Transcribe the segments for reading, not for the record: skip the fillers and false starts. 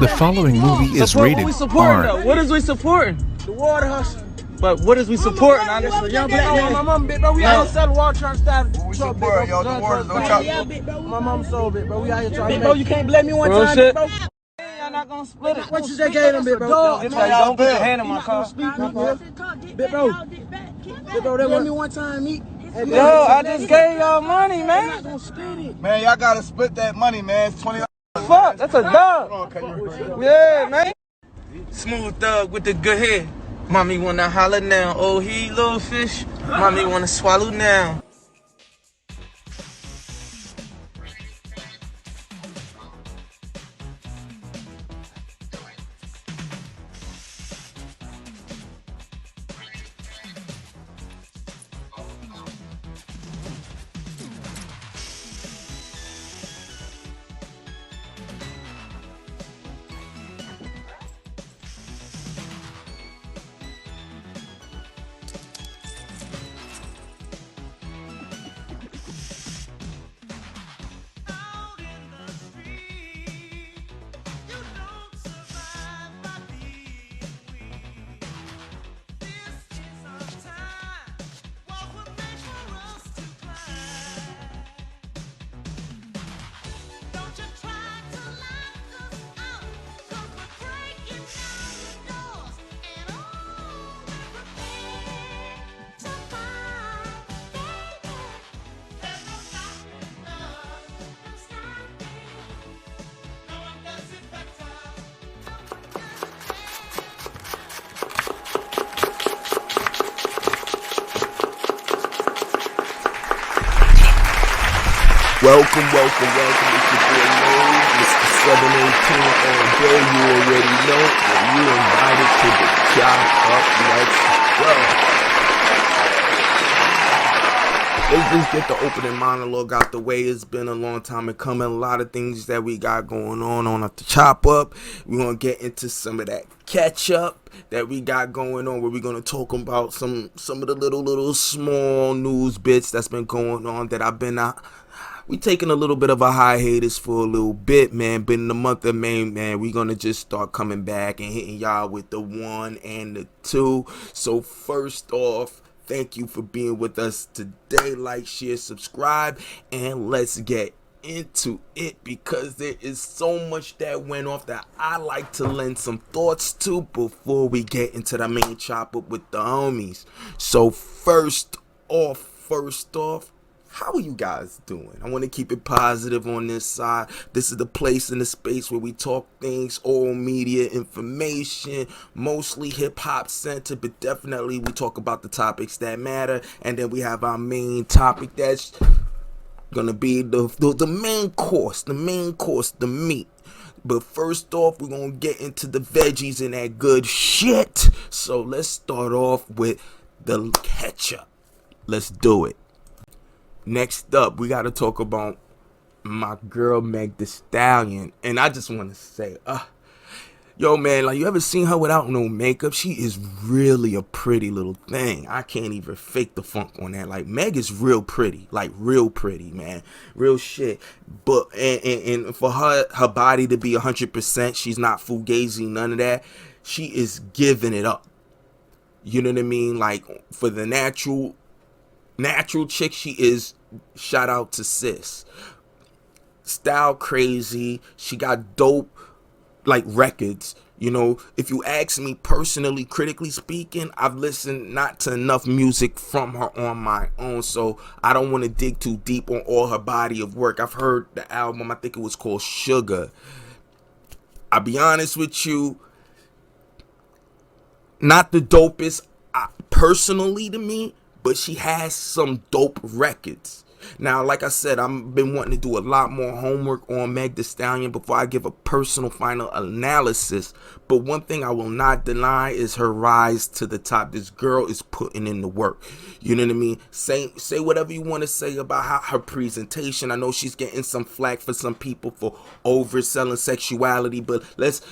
The following movie is Support rated what we supporting R. though. What is we supporting? The water hustle. But what is we supporting? Honestly, Young black man, my mama, big bro. We out here selling water, trying to start we Chopp, big support, bro. y'all. The water, no chop. My mama sold, big bro. We out here trying to make. Bro, you can't blame me one time, shit. big bro. Y'all not gonna split it. What you just gave them, big bro? This way, don't put your hand in my car. Big bro. Big bro, they want me one time, Meek. Yo, I just gave y'all money, man. Man, y'all gotta split that money, man. It's $20. Fuck, that's a dub. Okay. Yeah, man. Smooth thug with the good head. Mommy wanna holler now. Oh, he little fish. Mommy wanna swallow now. Welcome. It's your boy Nove, Mr. 718 on day. You already know, and you invited to the Chopp Up. Let's just get the opening monologue out the way. It's been a long time coming. A lot of things that we got going on at the Chopp Up. We're going to get into some of that catch up that we got going on, where we're going to talk about some of the little small news bits that's been going on that I've been we taking a little bit of a hiatus for a little bit, man. But in the month of May, man, we're going to just start coming back and hitting y'all with the 1 and the 2. So first off, thank you for being with us today. Like, share, subscribe, and let's get into it, because there is so much that went off that I like to lend some thoughts to before we get into the main Chopp Up with the homies. So first off, how are you guys doing? I want to keep it positive on this side. This is the place and the space where we talk things, all media, information, mostly hip-hop centered, but definitely we talk about the topics that matter. And then we have our main topic that's gonna be the main course, the meat. But first off, we're gonna get into the veggies and that good shit. So let's start off with the ketchup. Let's do it. Next up, we got to talk about my girl Meg Thee Stallion. And I just want to say, yo, man, like, you ever seen her without no makeup? She is really a pretty little thing. I can't even fake the funk on that. Like, Meg is real pretty, man, real shit. But and for her body to be 100%, she's not fugazi, none of that. She is giving it up. You know what I mean? Like, for the natural chick she is. Shout out to sis. Style crazy. She got dope like records. You know, if you ask me personally, critically speaking, I've listened not to enough music from her on my own, so I don't want to dig too deep on all her body of work. I've heard the album, I think it was called Sugar. I'll be honest with you, not the dopest personally to me, but she has some dope records. Now, like I said, I've been wanting to do a lot more homework on Meg Thee Stallion before I give a personal final analysis. But one thing I will not deny is her rise to the top. This girl is putting in the work. You know what I mean? Say whatever you want to say about her presentation. I know she's getting some flack for some people for overselling sexuality, but there's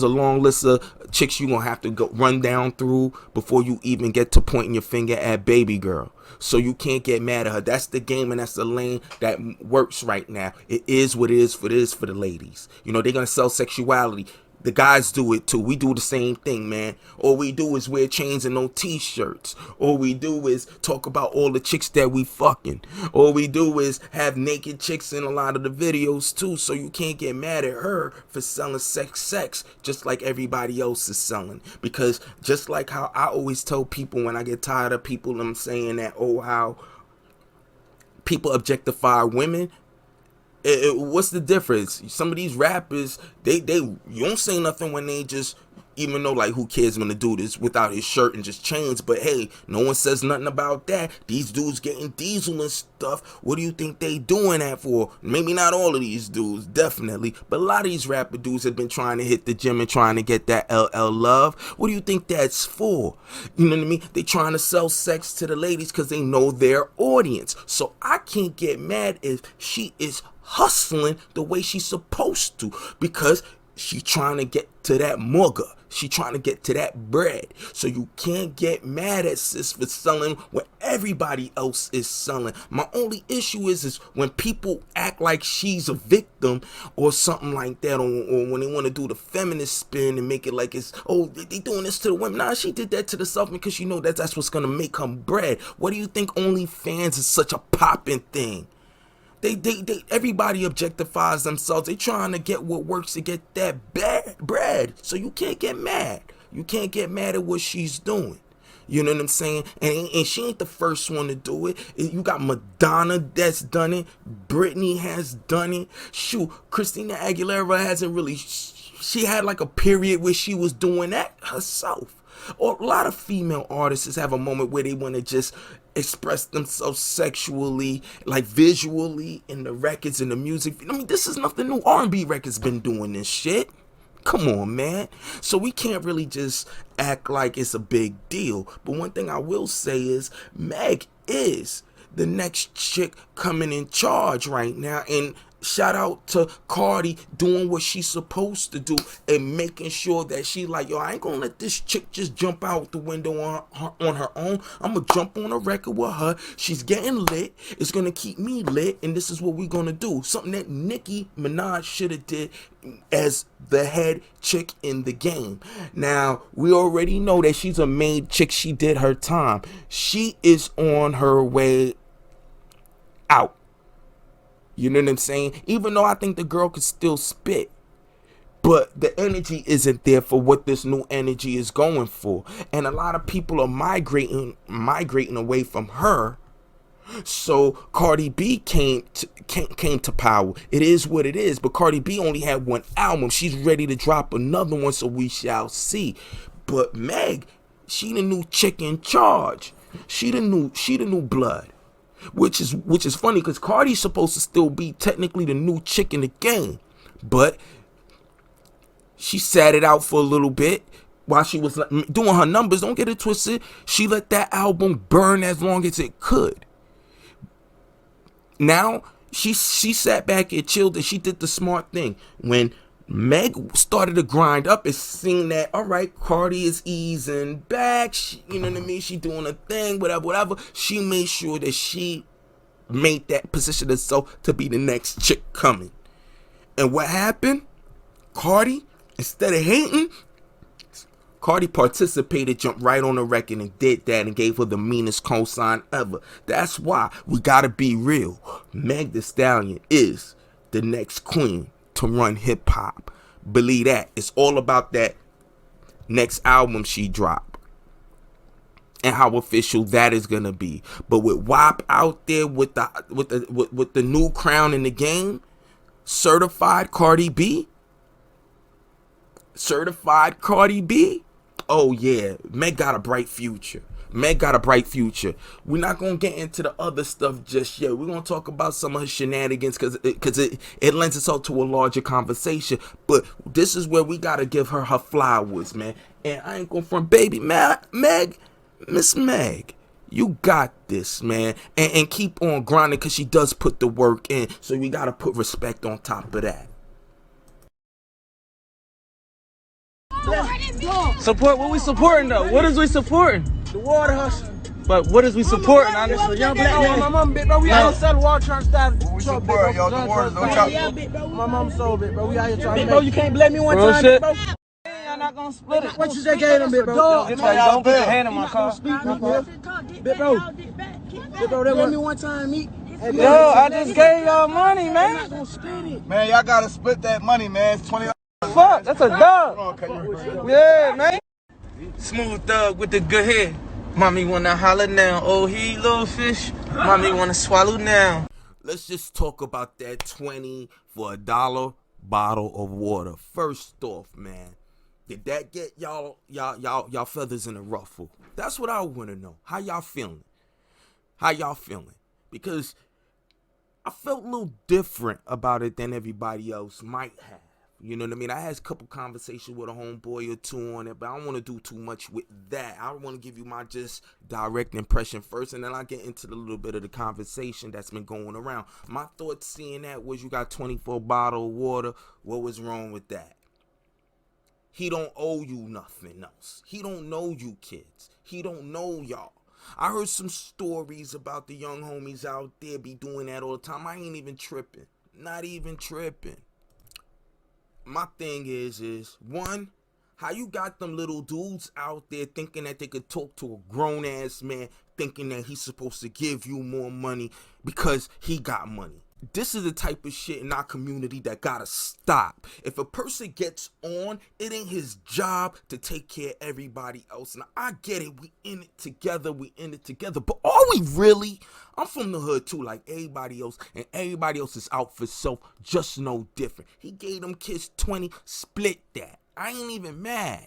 a long list of chicks you gonna have to go run down through before you even get to pointing your finger at baby girl. So you can't get mad at her. That's the game and that's the lane that works right now. It is what it is for the ladies. You know, they're gonna sell sexuality. The guys do it too. We do the same thing, man. All we do is wear chains and no t-shirts. All we do is talk about all the chicks that we fucking. All we do is have naked chicks in a lot of the videos too. So you can't get mad at her for selling sex just like everybody else is selling. Because just like how I always tell people when I get tired of people, I'm saying that, oh, how people objectify women. What's the difference? Some of these rappers, they you don't say nothing when they just, even though like who cares gonna do this without his shirt and just chains, but hey, no one says nothing about that. These dudes getting diesel and stuff. What do you think they doing that for? Maybe not all of these dudes, definitely, but a lot of these rapper dudes have been trying to hit the gym and trying to get that LL love. What do you think that's for? You know what I mean? They trying to sell sex to the ladies because they know their audience. So I can't get mad if she is hustling the way she's supposed to, because she trying to get to that mugger. She trying to get to that bread. So you can't get mad at sis for selling what everybody else is selling. My only issue is when people act like she's a victim or something like that, or when they want to do the feminist spin and make it like it's, oh, they doing this to the women. Nah, she did that to the self because you know that's what's gonna make her bread. What do you think OnlyFans is such a popping thing? They everybody objectifies themselves. They trying to get what works to get that bread. So you can't get mad. You can't get mad at what she's doing. You know what I'm saying? And she ain't the first one to do it. You got Madonna that's done it. Britney has done it. Shoot, Christina Aguilera hasn't really. She had like a period where she was doing that herself. Or a lot of female artists have a moment where they want to just express themselves sexually, like visually in the records and the music. I mean, this is nothing new. R&B records been doing this shit. Come on, man. So we can't really just act like it's a big deal. But one thing I will say is Meg is the next chick coming in charge right now. And shout out to Cardi doing what she's supposed to do and making sure that she like, yo, I ain't gonna let this chick just jump out the window on her own. I'm gonna jump on a record with her. She's getting lit. It's gonna keep me lit, and this is what we're gonna do. Something that Nicki Minaj should have did as the head chick in the game. Now, we already know that she's a made chick. She did her time. She is on her way out. You know what I'm saying? Even though I think the girl could still spit, but the energy isn't there for what this new energy is going for. And a lot of people are migrating away from her. So Cardi B came to power. It is what it is. But Cardi B only had one album. She's ready to drop another one, so we shall see. But Meg, she the new chick in charge. She the new blood. Which is funny because Cardi's supposed to still be technically the new chick in the game, but she sat it out for a little bit while she was doing her numbers. Don't get it twisted. She let that album burn as long as it could. Now she sat back and chilled, and she did the smart thing. When Meg started to grind up and seeing that, all right, Cardi is easing back, you know what I mean? She doing a thing, whatever. She made sure that she made that position herself to be the next chick coming. And what happened? Cardi, instead of hating, Cardi participated, jumped right on the record and did that and gave her the meanest cosign ever. That's why we gotta be real. Meg Thee Stallion is the next queen to run hip hop. Believe that. It's all about that next album she dropped and how official that is gonna be. But with WAP out there with the new crown in the game, certified Cardi B. Oh yeah, Meg got a bright future. Meg got a bright future. We're not going to get into the other stuff just yet. We're going to talk about some of her shenanigans because it lends itself to a larger conversation. But this is where we got to give her flowers, man. And I ain't going front, baby. Meg, Miss Meg, you got this, man. And keep on grinding because she does put the work in. So we got to put respect on top of that. Let's go. Support what we supporting though? What is we supporting? The water hustle. But what is we supporting? I This is a young black man. My mom, big bro. We out here selling water, trying to start. What we support, y'all? The waters don't chop. My mom sold it, bro. We out here trying to. Big bro, you can't blame me one time, shit. big bro. Y'all not gonna split it. What you just gave them, big bro? Get that, don't put your hand in my car. Big bro. Big bro, they want me one time, Meek. Yo, I just gave y'all money, I'm man. not gonna split it. Man, y'all gotta split that money, man. It's $20. Fuck, that's a dub. Okay, Yeah, man. Smooth thug with the good head. Mommy wanna holler now. Oh, he little fish. Mommy wanna swallow now. Let's just talk about that 20 for $1 bottle of water. First off, man, did that get y'all feathers in a ruffle? That's what I want to know. How y'all feeling? How y'all feeling? Because I felt a little different about it than everybody else might have. You know what I mean? I had a couple conversations with a homeboy or two on it, but I don't want to do too much with that. I want to give you my just direct impression first, and then I'll get into the little bit of the conversation that's been going around. My thoughts seeing that was you got 24 bottle of water. What was wrong with that? He don't owe you nothing else. He don't know you kids. He don't know y'all. I heard some stories about the young homies out there be doing that all the time. I ain't even tripping. Not even tripping. My thing is one, how you got them little dudes out there thinking that they could talk to a grown-ass man, thinking that he's supposed to give you more money because he got money. This is the type of shit in our community that gotta stop. If a person gets on, it ain't his job to take care of everybody else. Now, I get it. We in it together. But are we really? I'm from the hood, too, like everybody else. And everybody else is out for self, just no different. He gave them kids 20, split that. I ain't even mad.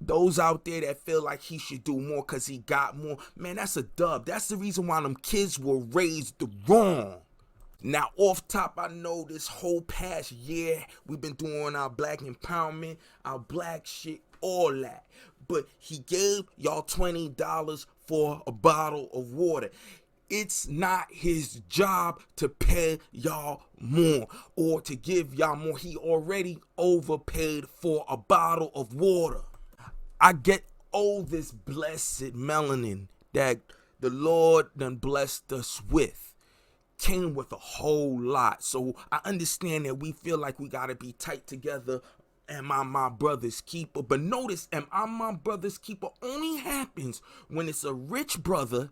Those out there that feel like he should do more because he got more, man, that's a dub. That's the reason why them kids were raised wrong. Now, off top, I know this whole past year we've been doing our black empowerment, our black shit, all that. But he gave y'all $20 for a bottle of water. It's not his job to pay y'all more or to give y'all more. He already overpaid for a bottle of water. I get all this blessed melanin that the Lord done blessed us with. Came with a whole lot. So I understand that we feel like we got to be tight together. Am I my brother's keeper? But notice, am I my brother's keeper only happens when it's a rich brother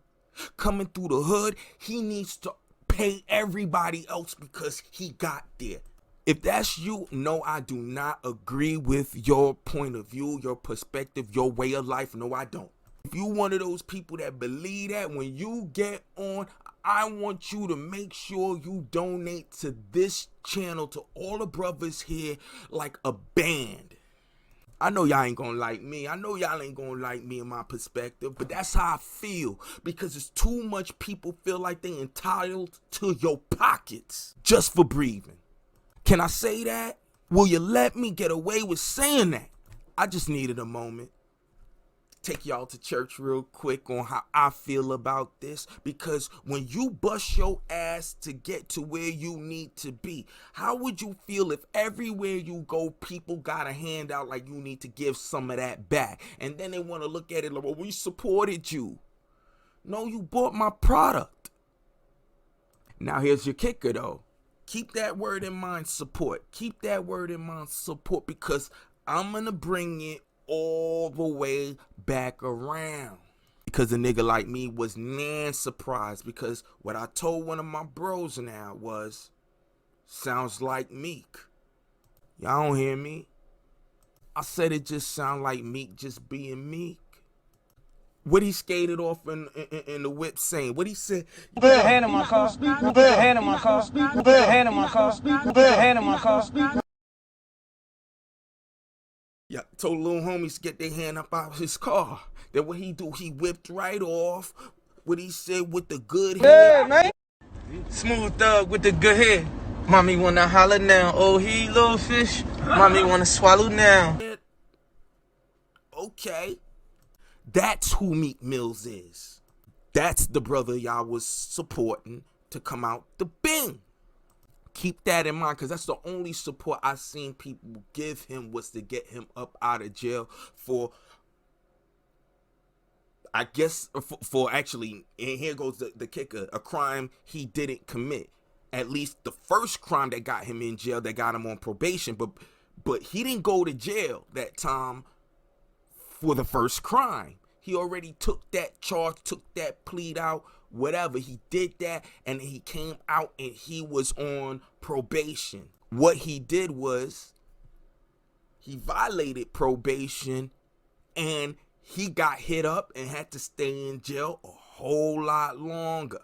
coming through the hood. He needs to pay everybody else because he got there. If that's you, no, I do not agree with your point of view, your perspective, your way of life. No, I don't. If you one of those people that believe that, when you get on, I want you to make sure you donate to this channel, to all the brothers here, like a band. I know y'all ain't gonna like me. I know y'all ain't gonna like me and my perspective, but that's how I feel, because it's too much people feel like they entitled to your pockets just for breathing. Can I say that? Will you let me get away with saying that? I just needed a moment. Take y'all to church real quick on how I feel about this, because when you bust your ass to get to where you need to be, how would you feel if everywhere you go people got a handout like you need to give some of that back, and then they want to look at it like, well, we supported you. No, you bought my product. Now here's your kicker though. Keep that word in mind, support. Keep that word in mind, support, because I'm going to bring it all the way back around. Because a nigga like me was surprised, because what I told one of my bros now was, sounds like Meek. Y'all don't hear me? I said it just sound like Meek just being Meek. What he skated off in the whip saying, what he said, Put your hand in my car. Put your hand in my car. Put your hand in my car. Put your hand in my car. Yeah, told little homies to get their hand up out of his car. Then what he do, he whipped right off what he said with the good Yeah, head. man. Smooth thug with the good head. Mommy wanna holler now. Oh, he little fish. Mommy wanna swallow now. Okay. That's who Meek Mills is. That's the brother y'all was supporting to come out the Bing. Keep that in mind, because that's the only support I seen people give him was to get him up out of jail for, I guess, for actually, and here goes the kicker, a crime he didn't commit. At least the first crime that got him in jail, that got him on probation, but he didn't go to jail that time for the first crime. He already took that charge, took that plea out, whatever. He did that, and he came out and he was on probation. What he did was he violated probation, and he got hit up and had to stay in jail a whole lot longer.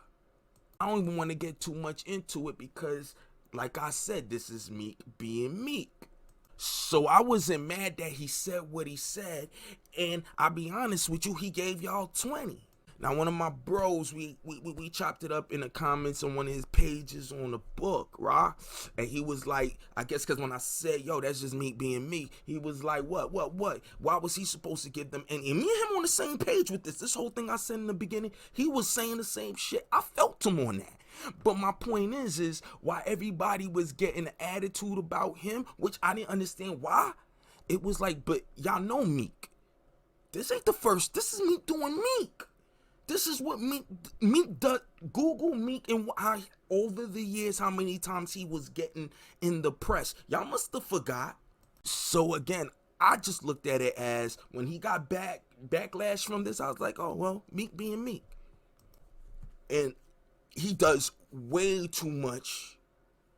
I don't even want to get too much into it because, like I said, this is Meek being Meek. So I wasn't mad that he said what he said, and I'll be honest with you, he gave y'all 20. Now, one of my bros, we chopped it up in the comments on one of his pages on the book, right? And he was like, I guess because when I said, yo, that's just Meek being Meek, he was like, what? Why was he supposed to give them? And me and him on the same page with this whole thing I said in the beginning, he was saying the same shit. I felt him on that. But my point is why everybody was getting an attitude about him, which I didn't understand why. It was like, but y'all know Meek. This ain't the first. This is Meek doing Meek. This is what Meek does. Google Meek and how over the years how many times he was getting in the press. Y'all must have forgot. So again, I just looked at it as when he got backlash from this, I was like, oh well, Meek being Meek. And he does way too much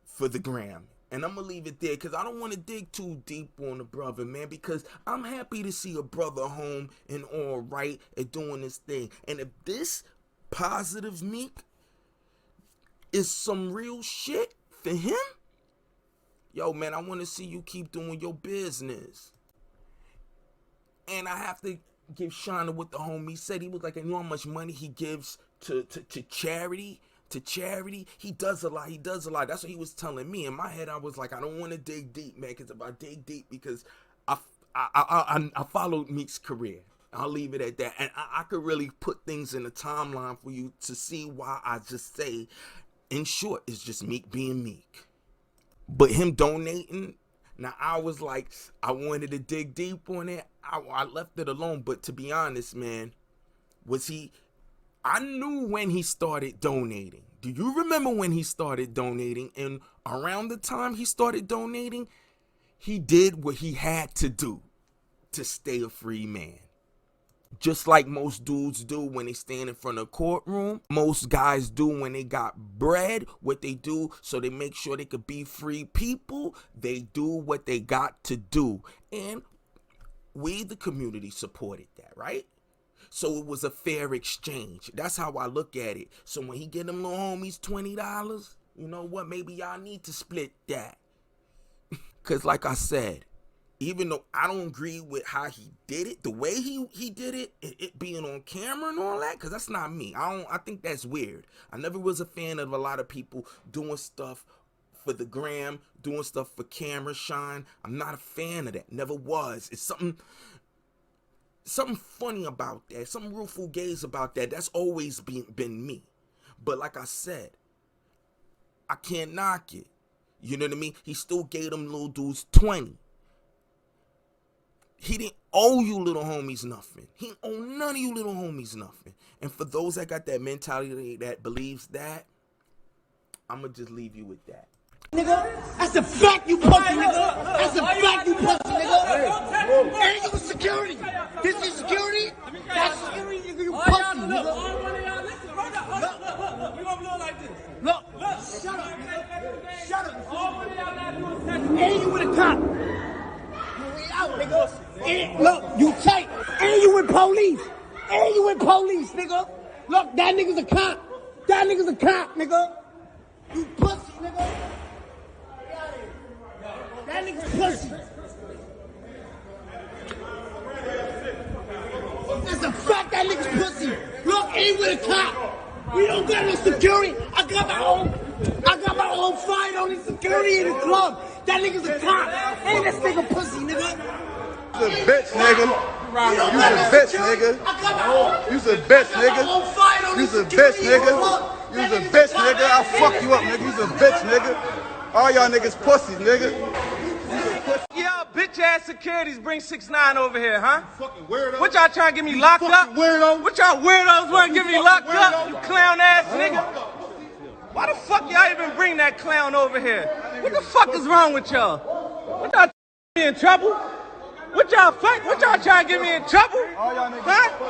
for the gram. And I'm going to leave it there because I don't want to dig too deep on the brother, man, because I'm happy to see a brother home and all right and doing this thing. And if this positive Meek is some real shit for him, yo, man, I want to see you keep doing your business. And I have to give Shana what the homie said. He was like, you know how much money he gives to charity? To charity, he does a lot. That's what he was telling me. In my head, I was like, I don't want to dig deep, man, because if I dig deep, because I followed Meek's career. I'll leave it at that. And I could really put things in a timeline for you to see why I just say, in short, it's just Meek being Meek. But him donating, now I was like, I wanted to dig deep on it. I left it alone. But to be honest, man, I knew when he started donating. Do you remember when he started donating? And around the time he started donating, he did what he had to do to stay a free man. Just like most dudes do when they stand in front of a courtroom. Most guys do when they got bread. What they do so they make sure they could be free people. They do what they got to do. And we, the community, supported that, right? So it was a fair exchange. That's how I look at it. So when he get them little homies $20, you know what? Maybe y'all need to split that. Because like I said, even though I don't agree with how he did it, the way he did it, it being on camera and all that, because that's not me. I think that's weird. I never was a fan of a lot of people doing stuff for the gram, doing stuff for camera shine. I'm not a fan of that. Never was. It's something funny about that, something real fugazi about that. That's always been me. But like I said, I can't knock it. You know what I mean? He still gave them little dudes 20. He didn't owe you little homies nothing. He didn't owe none of you little homies nothing. And for those that got that mentality that believes that, I'm going to just leave you with that. Nigga, that's a fact, you pussy, nigga. That's a fact, you pussy, nigga. Ain't you security? This is security? That's security, nigga, you pussy, nigga. Look, we gonna blow like this. Look, shut up, nigga. Shut up. Ain't you with a cop? You way out, nigga. And look, you tight. And you with police. And you with police, nigga. Look, that nigga's a cop. That nigga's a cop, nigga. You pussy, nigga. That nigga's pussy. That's a fact, that nigga's pussy. Look, ain't with a cop. We don't got no security. I got my own fight on the security in the club. That nigga's a cop. Ain't this nigga pussy, nigga. You a bitch, nigga. You's a bitch, nigga. You's a bitch, nigga. You's a bitch, nigga. You's a bitch, nigga. I'll fuck you up, nigga. You's a bitch, nigga. All y'all niggas pussies, nigga. Y'all bitch ass securities bring 6ix9ine over here, huh? Fucking weirdo. What y'all trying to get me locked up? Weirdo. What y'all weirdos want to get me locked up? You clown ass nigga. Why the fuck y'all even bring that clown over here? What the fuck is wrong with y'all? What y'all me in trouble? What y'all trying to get me in trouble? All y'all niggas Huh?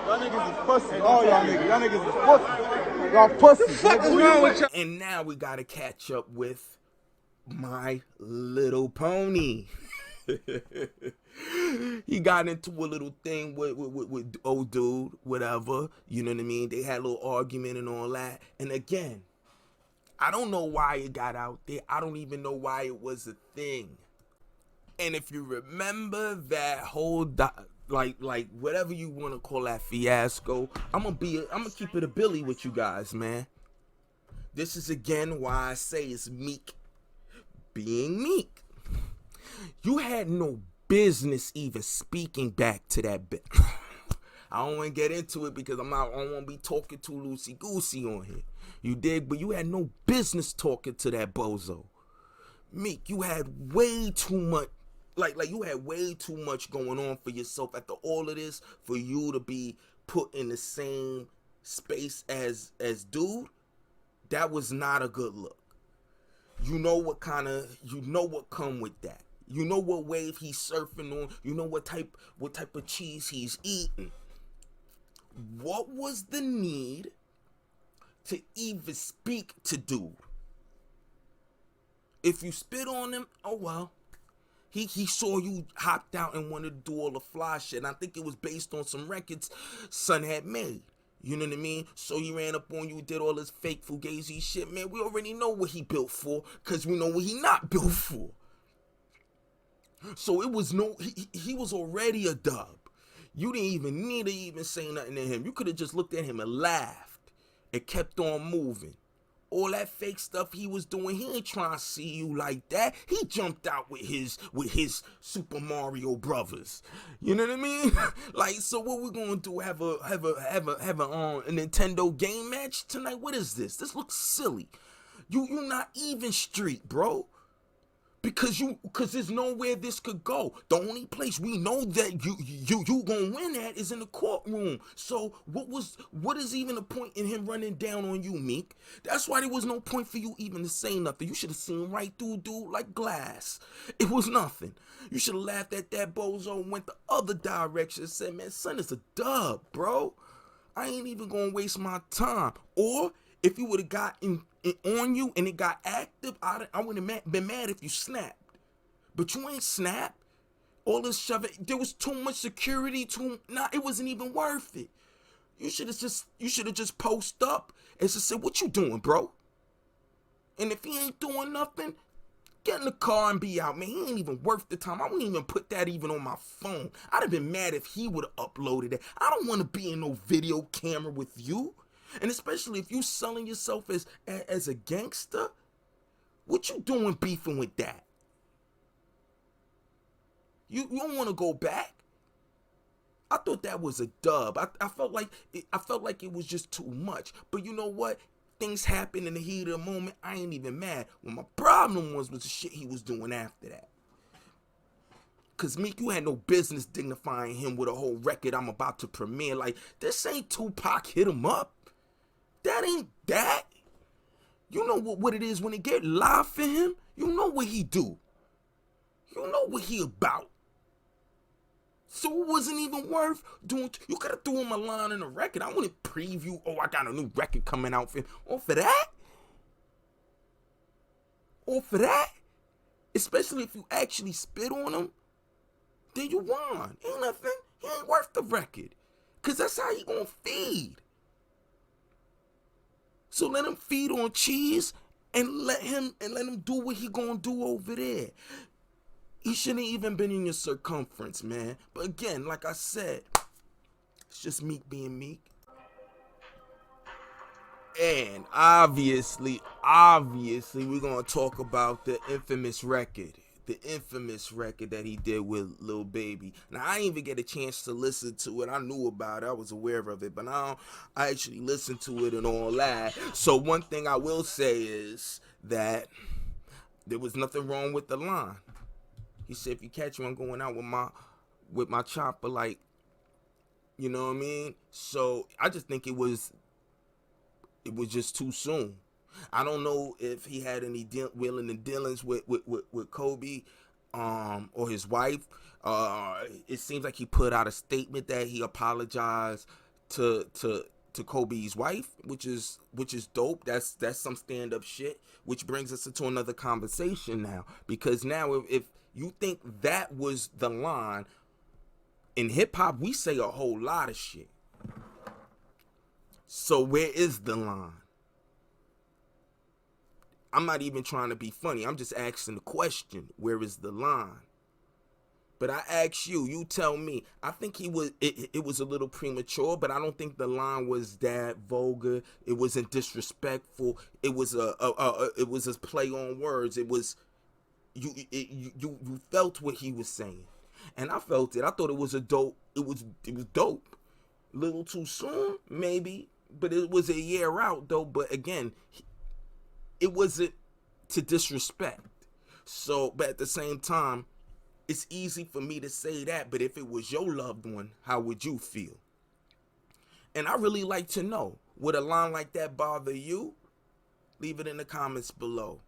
Y'all niggas is pussy. All y'all niggas. Y'all niggas is pussy. Y'all pussy. What the fuck is wrong with y'all? And now we gotta catch up with My Little Pony. He got into a little thing with old dude, whatever. You know what I mean? They had a little argument and all that. And again, I don't know why it got out there. I don't even know why it was a thing. And if you remember that whole like whatever you want to call that fiasco, I'm gonna keep it a Billy with you guys, man. This is again why I say it's Meek being Meek. You had no business even speaking back to that bit. I don't want to get into it because I don't want to be talking too loosey goosey on here. You dig? But you had no business talking to that bozo. Meek, you had way too much. Like you had way too much going on for yourself after all of this for you to be put in the same space as dude. That was not a good look. You know what come with that. You know what wave he's surfing on. You know what type of cheese he's eating. What was the need to even speak to dude? If you spit on him, oh well. He saw you hopped out and wanted to do all the fly shit. And I think it was based on some records son had made. You know what I mean? So he ran up on you, did all this fake fugazi shit. Man, we already know what he built for because we know what he not built for. So it was he was already a dub. You didn't even need to even say nothing to him. You could have just looked at him and laughed and kept on moving. All that fake stuff he was doing, he ain't trying to see you like that. He jumped out with his Super Mario Brothers. You know what I mean? Like, so what we gonna do? Have a Nintendo game match tonight? What is this? This looks silly. You not even street, bro. Because there's nowhere this could go. The only place we know that you gonna win at is in the courtroom. So what is even the point in him running down on you, Meek? That's why there was no point for you even to say nothing. You should have seen right through dude like glass. It was nothing. You should have laughed at that bozo and went the other direction and said, man, son, it's a dub, bro. I ain't even gonna waste my time. Or if you would have gotten it on you and it got active, I wouldn't have been mad if you snapped. But you ain't snapped. All this shoving, there was too much security. It wasn't even worth it. You should have just posted up and just said, "What you doing, bro?" And if he ain't doing nothing, get in the car and be out, man. He ain't even worth the time. I wouldn't even put that even on my phone. I'd have been mad if he would have uploaded it. I don't want to be in no video camera with you. And especially if you selling yourself as a gangster, what you doing beefing with that? You don't want to go back? I thought that was a dub. I felt like it was just too much. But you know what? Things happen in the heat of the moment. I ain't even mad. What my problem was the shit he was doing after that. Cause Meek, you had no business dignifying him with a whole record I'm about to premiere. Like, this ain't Tupac hit him up. That ain't that. You know what it is when it get live for him? You know what he do. You know what he about. So it wasn't even worth doing. You could have threw him a line in a record. I wouldn't preview, I got a new record coming out for him. Or for that? Or for that? Especially if you actually spit on him, then you won. Ain't nothing. He ain't worth the record. Cause that's how he gonna feed. So let him feed on cheese and let him do what he gonna do over there. He shouldn't even been in your circumference, man. But again, like I said, it's just Meek being Meek. And obviously, we're gonna talk about the infamous record. The infamous record that he did with Lil Baby. Now, I didn't even get a chance to listen to it. I knew about it. I was aware of it. But now I actually listened to it and all that. So one thing I will say is that there was nothing wrong with the line. He said, if you catch me, I'm going out with my chopper, like, you know what I mean? So I just think it was just too soon. I don't know if he had any wheeling and dealings with Kobe, or his wife. It seems like he put out a statement that he apologized to Kobe's wife, which is dope. That's some stand up shit. Which brings us into another conversation now, because now if you think that was the line, in hip hop we say a whole lot of shit. So where is the line? I'm not even trying to be funny. I'm just asking the question. Where is the line? But I ask you, you tell me. I think it was a little premature, but I don't think the line was that vulgar. It wasn't disrespectful. It was a play on words. It was you felt what he was saying. And I felt it. I thought it was dope. It was dope. A little too soon, maybe, but it was a year out though. But again, it wasn't to disrespect. So, but at the same time, it's easy for me to say that, but if it was your loved one, how would you feel? And I really like to know, would a line like that bother you? Leave it in the comments below.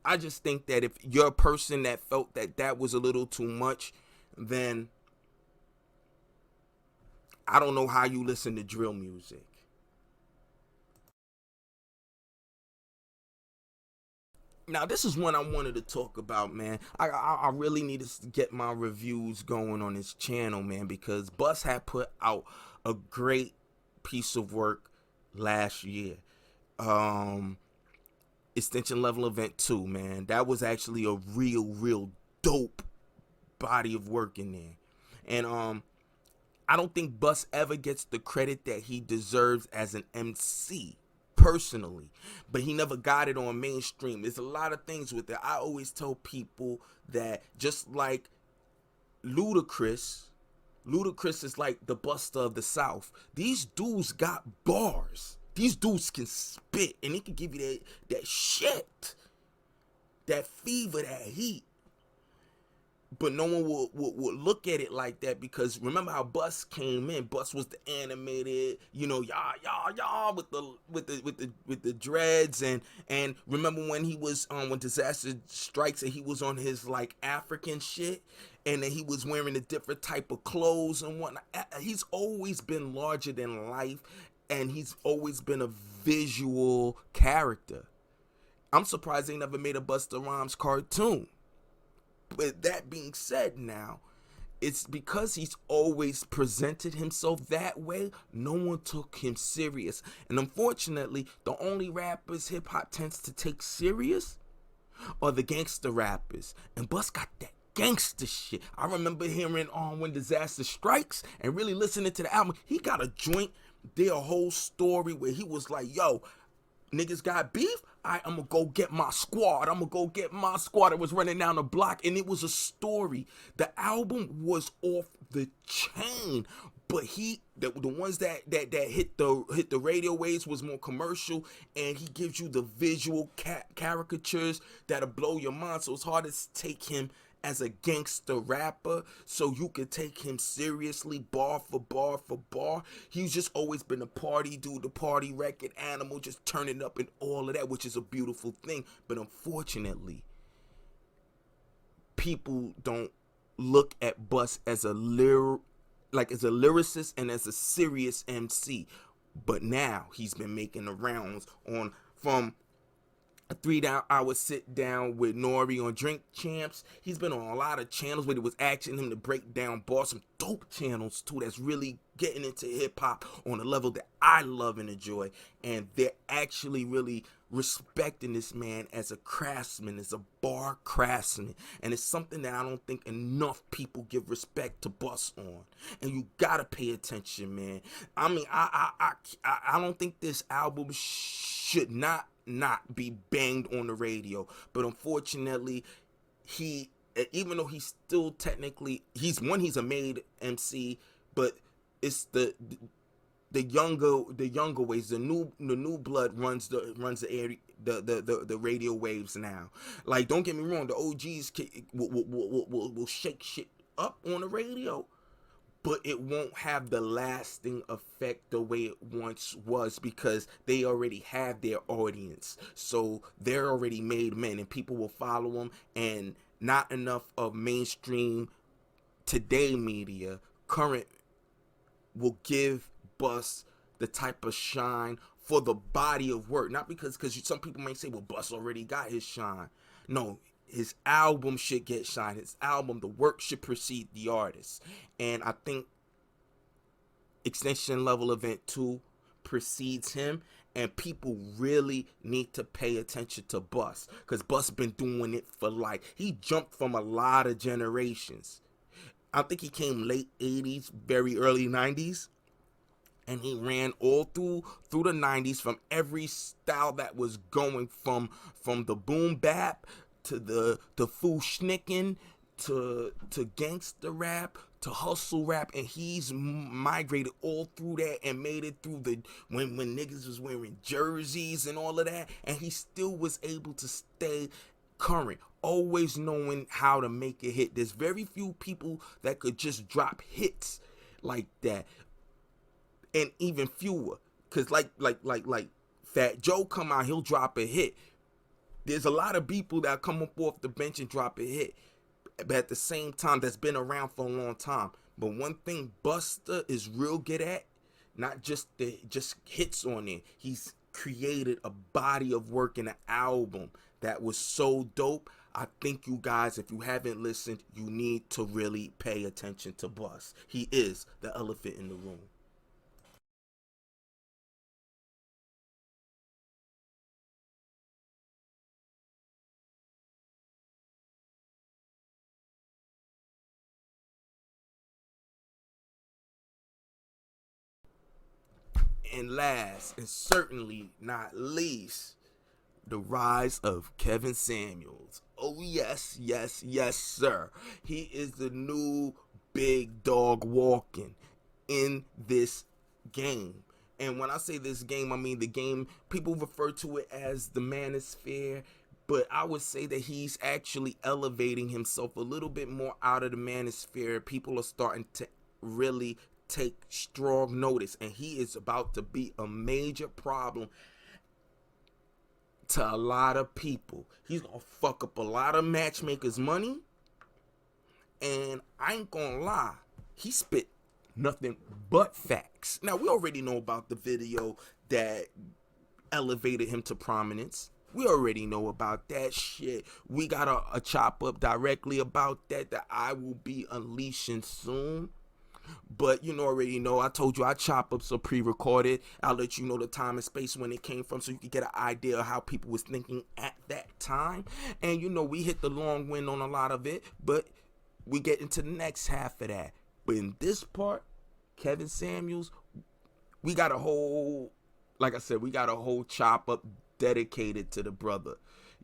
I just think that if you're a person that felt that was a little too much, then I don't know how you listen to drill music. Now, this is one I wanted to talk about, man. I really need to get my reviews going on this channel, man, because Bus had put out a great piece of work last year. Extension Level Event 2, man. That was actually a real dope body of work in there. And I don't think Bus ever gets the credit that he deserves as an MC. Personally, but he never got it on mainstream. There's a lot of things with it. I always tell people that just like Ludacris is like the Buster of the South. These dudes got bars. These dudes can spit, and they can give you that shit, that fever, that heat. But no one will look at it like that, because remember how Bus came in. Bus was the animated, y'all with the dreads, and remember when he was when Disaster Strikes and he was on his like African shit, and then he was wearing a different type of clothes and whatnot. He's always been larger than life, and he's always been a visual character. I'm surprised they never made a Busta Rhymes cartoon. But that being said, now, it's because he's always presented himself that way, no one took him serious. And unfortunately, the only rappers hip-hop tends to take serious are the gangster rappers. And Bus got that gangster shit. I remember hearing When Disaster Strikes and really listening to the album. He got a joint, did a whole story where he was like, yo, niggas got beef? I'm gonna go get my squad. I'm gonna go get my squad that was running down the block. And it was a story. The album was off the chain. But the ones that hit the radio waves was more commercial, and he gives you the visual caricatures that'll blow your mind. So it's hard to take him as a gangster rapper, so you could take him seriously bar for bar for bar. He's just always been a party dude, the party record animal, just turning up and all of that, which is a beautiful thing. But unfortunately, people don't look at Bus as a lyricist and as a serious MC. But now he's been making the rounds from a 3-hour sit down with Nove on Drink Champs. He's been on a lot of channels where it was asking him to break down bars. Some dope channels too that's really getting into hip hop on a level that I love and enjoy. And they're actually really respecting this man as a craftsman, as a bar craftsman. And it's something that I don't think enough people give respect to Bus on. And you gotta pay attention, man. I mean, I don't think this album should not be banged on the radio, but unfortunately, even though he's still technically he's a made MC, but it's the younger ways, the new blood runs the the radio waves now. Like, don't get me wrong, the OGs will shake shit up on the radio, but it won't have the lasting effect the way it once was, because they already have their audience. So they're already made men and people will follow them, and not enough of mainstream today media, current, will give Bus the type of shine for the body of work. Not because some people may say, well, Bus already got his shine. No, his album should get shine. His album, the work should precede the artist. And I think Extension Level Event 2 precedes him, and people really need to pay attention to Bus, because Bus been doing it for, like, he jumped from a lot of generations. I think he came late 80s, very early 90s, and he ran all through the 90s, from every style that was going, from the boom bap to the foo schnicken to gangster rap to hustle rap, and he's migrated all through that and made it through the when niggas was wearing jerseys and all of that, and he still was able to stay current, always knowing how to make a hit. There's very few people that could just drop hits like that, and even fewer, cause like Fat Joe come out, he'll drop a hit. There's a lot of people that come up off the bench and drop a hit, but at the same time, that's been around for a long time. But one thing Busta is real good at, not just hits on it, he's created a body of work in an album that was so dope. I think you guys, if you haven't listened, you need to really pay attention to Bus. He is the elephant in the room. And last, and certainly not least, the rise of Kevin Samuels. Oh yes, yes, yes, sir. He is the new big dog walking in this game. And when I say this game, I mean the game, people refer to it as the manosphere, but I would say that he's actually elevating himself a little bit more out of the manosphere. People are starting to really take strong notice, and he is about to be a major problem to a lot of people. He's gonna fuck up a lot of matchmakers' money, and I ain't gonna lie, he spit nothing but facts. Now, we already know about the video that elevated him to prominence. We already know about that shit. We got a chop up directly about that I will be unleashing soon. But you already know, I told you our chop ups are pre-recorded. I'll let you know the time and space when it came from, so you can get an idea of how people was thinking at that time. And we hit the long wind on a lot of it, but we get into the next half of that. But in this part, Kevin Samuels, we got a whole, like I said, we got a whole chop up dedicated to the brother.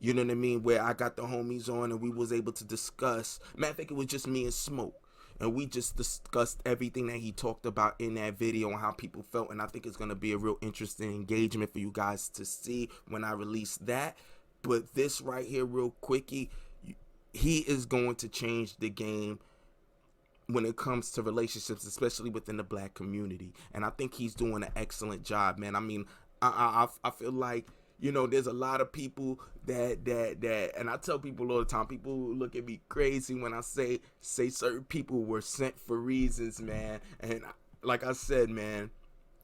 You know what I mean? Where I got the homies on and we was able to discuss. Matter of fact, it was just me and Smoke. And we just discussed everything that he talked about in that video and how people felt. And I think it's going to be a real interesting engagement for you guys to see when I release that. But this right here, real quickie, he is going to change the game when it comes to relationships, especially within the black community. And I think he's doing an excellent job, man. I mean, I feel like, there's a lot of people that, and I tell people all the time, people look at me crazy when I say certain people were sent for reasons, man. And like I said, man,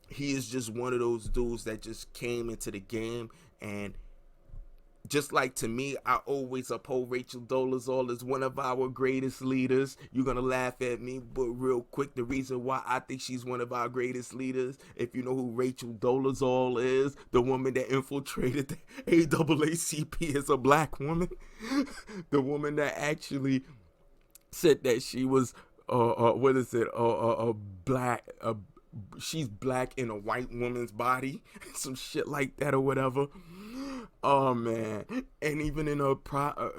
he is just one of those dudes that just came into the game, and just like, to me, I always uphold Rachel Dolezal as one of our greatest leaders. You're going to laugh at me, but real quick, the reason why I think she's one of our greatest leaders, if you know who Rachel Dolezal is, the woman that infiltrated the AAACP as a black woman, the woman that actually said that she was, she's black in a white woman's body, some shit like that or whatever. Oh man, and even in her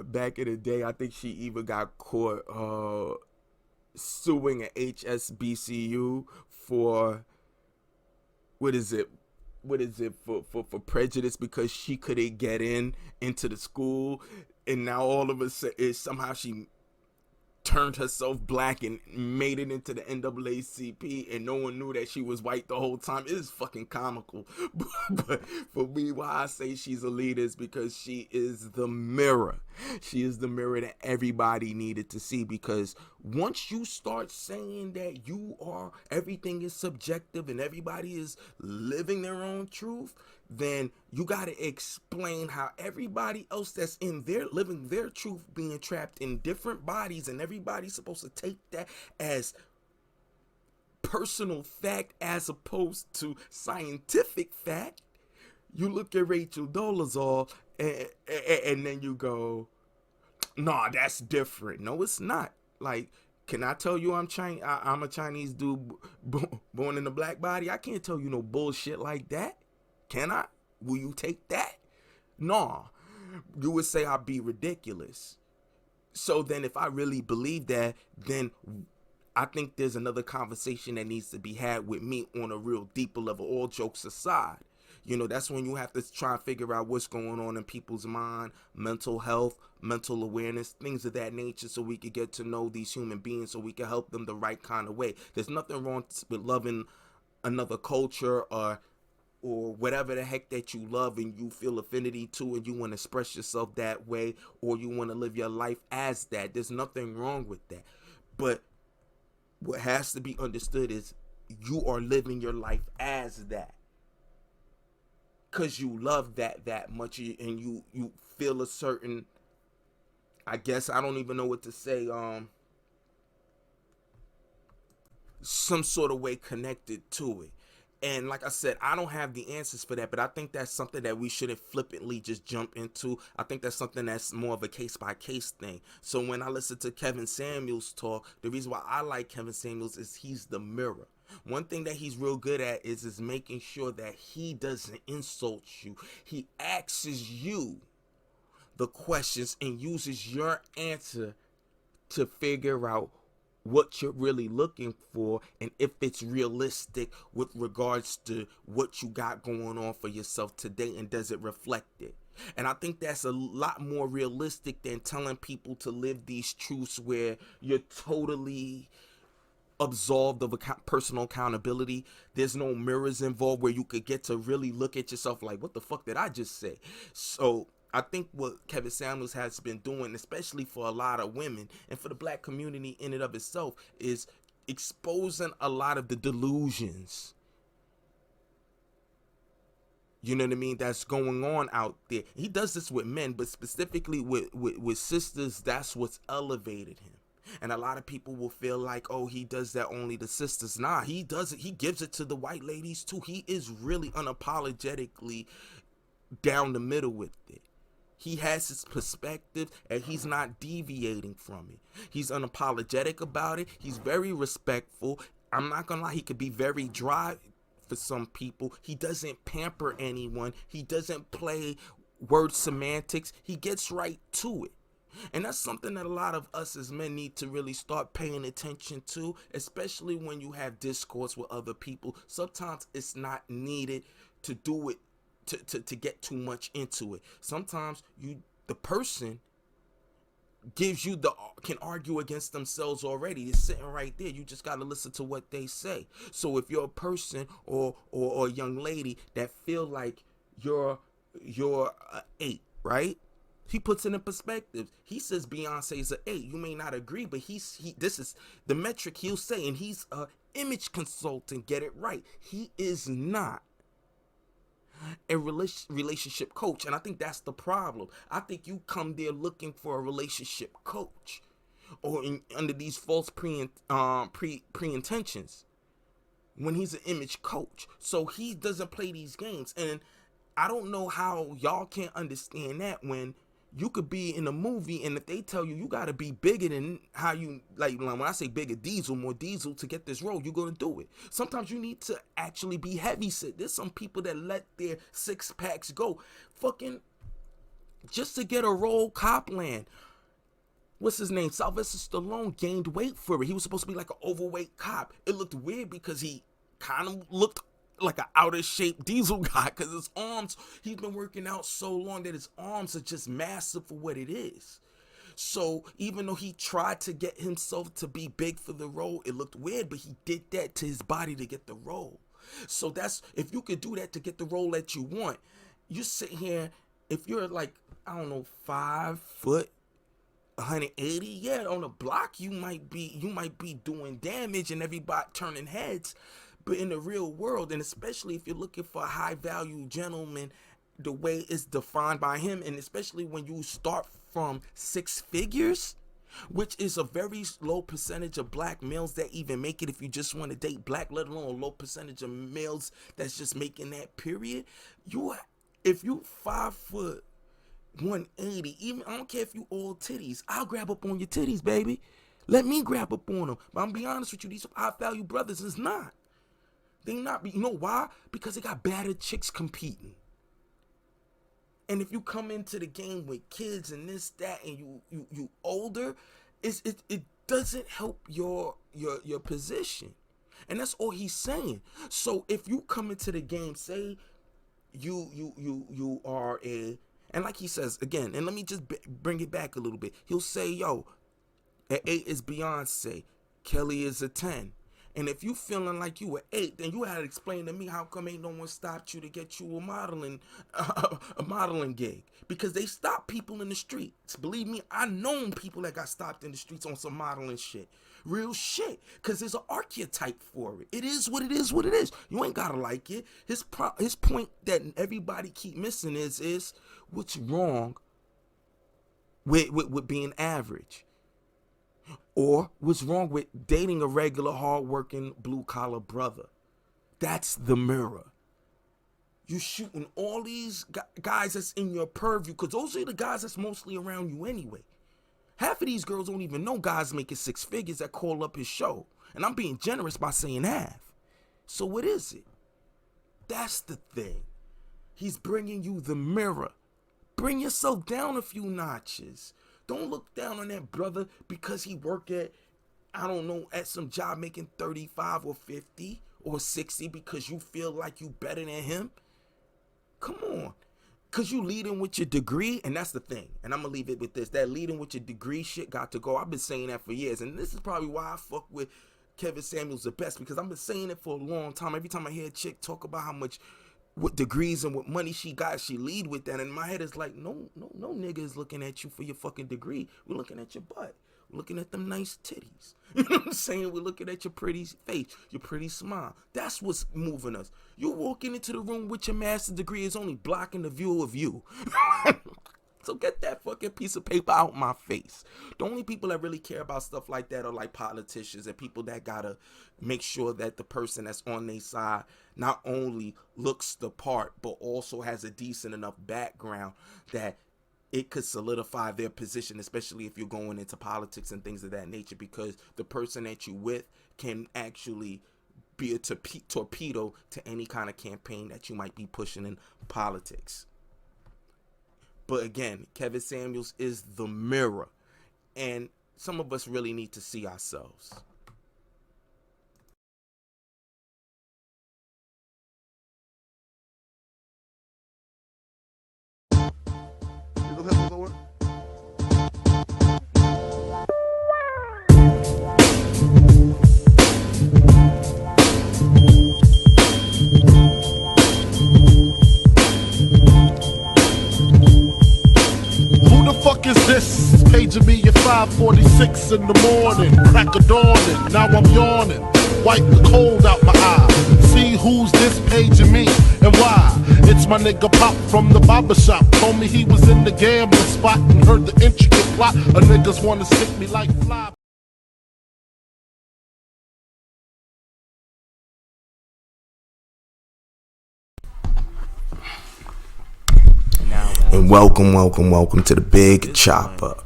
back in the day, I think she even got caught suing an HSBCU for what is it, for prejudice because she couldn't get into the school, and now all of a sudden somehow she turned herself black and made it into the NAACP, and no one knew that she was white the whole time. It is fucking comical. But for me, why I say she's a leader is because she is the mirror. She is the mirror that everybody needed to see, because once you start saying that everything is subjective and everybody is living their own truth, then you got to explain how everybody else that's in there living their truth being trapped in different bodies, and everybody's supposed to take that as personal fact as opposed to scientific fact. You look at Rachel Dolezal and then you go, nah, that's different. No, it's not. Like, can I tell you I'm a Chinese dude born in a black body? I can't tell you no bullshit like that. Can I? Will you take that? Nah. You would say I'd be ridiculous. So then if I really believe that, then I think there's another conversation that needs to be had with me on a real deeper level, all jokes aside. That's when you have to try and figure out what's going on in people's mind, mental health, mental awareness, things of that nature, so we could get to know these human beings, so we can help them the right kind of way. There's nothing wrong with loving another culture or whatever the heck that you love and you feel affinity to, and you want to express yourself that way, or you want to live your life as that. There's nothing wrong with that. But what has to be understood is you are living your life as that, because you love that much, and you feel a certain, I guess, I don't even know what to say, some sort of way connected to it. And like I said, I don't have the answers for that, but I think that's something that we shouldn't flippantly just jump into. I think that's something that's more of a case-by-case thing. So when I listen to Kevin Samuels talk, the reason why I like Kevin Samuels is he's the mirror. One thing that he's real good at is making sure that he doesn't insult you. He asks you the questions and uses your answer to figure out what you're really looking for, and if it's realistic with regards to what you got going on for yourself today, and does it reflect it. And I think that's a lot more realistic than telling people to live these truths where you're totally absolved of personal accountability. There's no mirrors involved where you could get to really look at yourself like, what the fuck did I just say? So I think what Kevin Samuels has been doing, especially for a lot of women and for the black community in and of itself, is exposing a lot of the delusions, you know what I mean, that's going on out there. He does this with men, but specifically with sisters. That's what's elevated him. And a lot of people will feel like, oh, he does that only to sisters. Nah, he does it. He gives it to the white ladies too. He is really unapologetically down the middle with it. He has his perspective and he's not deviating from it. He's unapologetic about it. He's very respectful. I'm not gonna lie, he could be very dry for some people. He doesn't pamper anyone. He doesn't play word semantics. He gets right to it. And that's something that a lot of us as men need to really start paying attention to, especially when you have discourse with other people. Sometimes it's not needed to do it to get too much into it. Sometimes the person gives you can argue against themselves already. It's sitting right there. You just got to listen to what they say. So if you're a person or a young lady that feel like you're a 8, right? He puts it in perspective. He says Beyonce's an 8. You may not agree, but this is the metric he'll say, and he's a image consultant. Get it right. He is not a relationship coach, and I think that's the problem. I think you come there looking for a relationship coach, or under these false pre-intentions, when he's an image coach. So he doesn't play these games, and I don't know how y'all can't understand that when you could be in a movie and if they tell you gotta be bigger than how you, like when I say bigger, more diesel to get this role, you're gonna do it. Sometimes you need to actually be heavy set. There's some people that let their 6-packs go fucking just to get a role. Copland, what's his name, Sylvester Stallone, gained weight for it. He was supposed to be like an overweight cop. It looked weird because he kind of looked like an out of shape diesel guy because his arms, he's been working out so long that his arms are just massive for what it is. So even though he tried to get himself to be big for the role, it looked weird, but he did that to his body to get the role. So that's, if you could do that to get the role that you want, you sit here, if you're like, I don't know, 5 foot, 180, yeah, on a block you might be doing damage and everybody turning heads. But in the real world, and especially if you're looking for a high value gentleman, the way it's defined by him, and especially when you start from 6 figures, which is a very low percentage of black males that even make it if you just want to date black, let alone a low percentage of males that's just making that period. If you 5 foot 180, even I don't care if you all titties, I'll grab up on your titties, baby. Let me grab up on them. But I'm be honest with you, these high value brothers is not. They not. You know why? Because they got battered chicks competing. And if you come into the game with kids and this, that, and you older, it doesn't help your position. And that's all he's saying. So if you come into the game, say you are a, and like he says again, and let me just bring it back a little bit. He'll say, yo, at 8 is Beyonce, Kelly is a 10. And if you feeling like you were 8, then you had to explain to me how come ain't no one stopped you to get you a modeling gig. Because they stop people in the streets. Believe me, I known people that got stopped in the streets on some modeling shit. Real shit. Because there's an archetype for it. It is what it is what it is. You ain't gotta like it. His point that everybody keep missing is what's wrong with being average. Or what's wrong with dating a regular, hard-working, blue-collar brother? That's the mirror. You shooting all these guys that's in your purview, because those are the guys that's mostly around you anyway. Half of these girls don't even know guys making 6 figures that call up his show. And I'm being generous by saying half. So what is it? That's the thing. He's bringing you the mirror. Bring yourself down a few notches. Don't look down on that brother because he work at, I don't know, at some job making 35 or 50 or 60 because you feel like you better than him. Come on. Because you leading with your degree, and that's the thing. And I'm going to leave it with this. That leading with your degree shit got to go. I've been saying that for years. And this is probably why I fuck with Kevin Samuels the best, because I've been saying it for a long time. Every time I hear a chick talk about how much, what degrees and what money she got, she lead with that. And in my head is like, no nigga is looking at you for your fucking degree. We're looking at your butt. We're looking at them nice titties. You know what I'm saying? We're looking at your pretty face, your pretty smile. That's what's moving us. You walking into the room with your master's degree is only blocking the view of you. So get that fucking piece of paper out my face. The only people that really care about stuff like that are like politicians and people that gotta make sure that the person that's on their side not only looks the part, but also has a decent enough background that it could solidify their position, especially if you're going into politics and things of that nature, because the person that you with can actually be a torpedo to any kind of campaign that you might be pushing in politics. But again, Kevin Samuels is the mirror. And some of us really need to see ourselves. Is this paging me at 5:46 in the morning, crack of dawning, now I'm yawning, wipe the cold out my eye, see who's this paging me and why. It's my nigga Pop from the barber shop, told me he was in the gambling spot and heard the intricate plot of niggas wanna stick me like fly. And welcome to the big Chopp Up.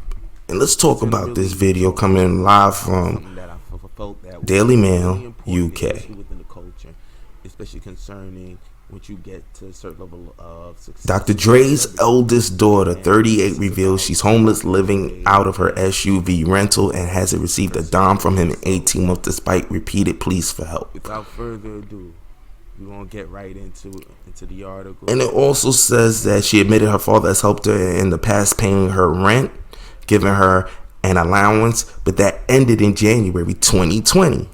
And let's talk about this video coming live from Daily Mail, UK. Especially concerning once you get to a certain level of success. Dr. Dre's eldest daughter, 38, reveals she's homeless, living out of her SUV rental, and hasn't received a dime from him in 18 months despite repeated pleas for help. Without further ado, We're going to get right into the article. And it also says that she admitted her father has helped her in the past paying her rent, giving her an allowance, but that ended in January 2020.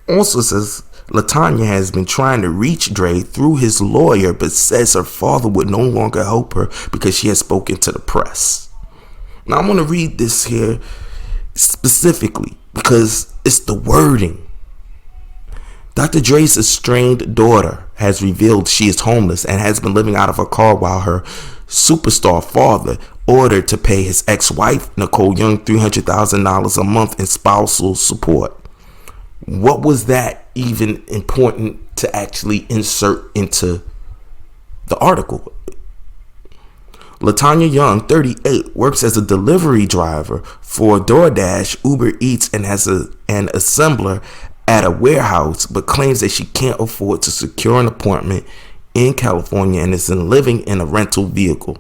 Also says LaTanya has been trying to reach Dre through his lawyer, but says her father would no longer help her because she has spoken to the press. Now I'm going to read this here specifically because it's the wording. Dr. Dre's estranged daughter has revealed she is homeless and has been living out of her car while her superstar father ordered to pay his ex-wife, Nicole Young, $300,000 a month in spousal support. What was that even important to actually insert into the article? LaTanya Young, 38, works as a delivery driver for DoorDash, Uber Eats, and as an assembler at a warehouse, but claims that she can't afford to secure an apartment in California and is living in a rental vehicle.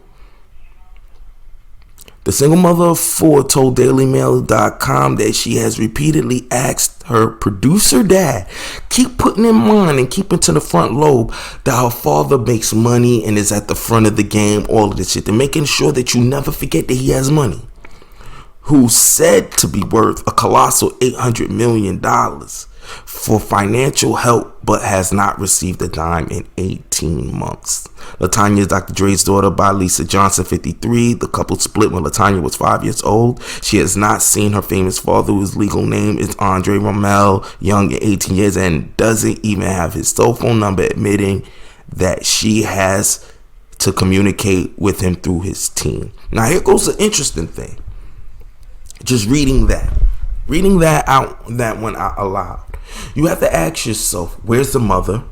The single mother of four told DailyMail.com that she has repeatedly asked her producer dad, keep putting in mind and keeping to the front lobe that her father makes money and is at the front of the game, all of this shit, and making sure that you never forget that he has money, who's said to be worth a colossal $800 million for financial help, but has not received a dime in 18 months. LaTanya is Dr. Dre's daughter by Lisa Johnson, 53. The couple split when LaTanya was 5 years old. She has not seen her famous father, whose legal name is Andre Rommel Young, in 18 years, and doesn't even have his cell phone number, admitting that she has to communicate with him through his team. Now here goes the interesting thing. Just reading that out, that one out aloud. You have to ask yourself, where's the mother?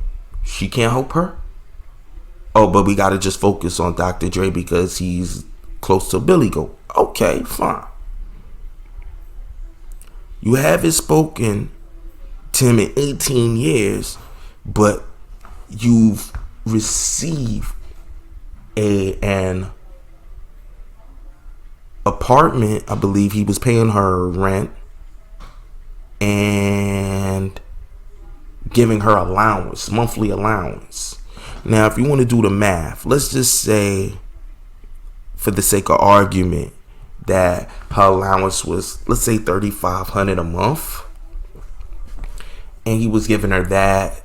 She can't help her? Oh, but we got to just focus on Dr. Dre because he's close to Billy Goat. Okay, fine. You haven't spoken to him in 18 years, but you've received an apartment. I believe he was paying her rent and giving her allowance, monthly allowance. Now, if you want to do the math, let's just say, for the sake of argument, that her allowance was, let's say, $3,500 a month, and he was giving her that.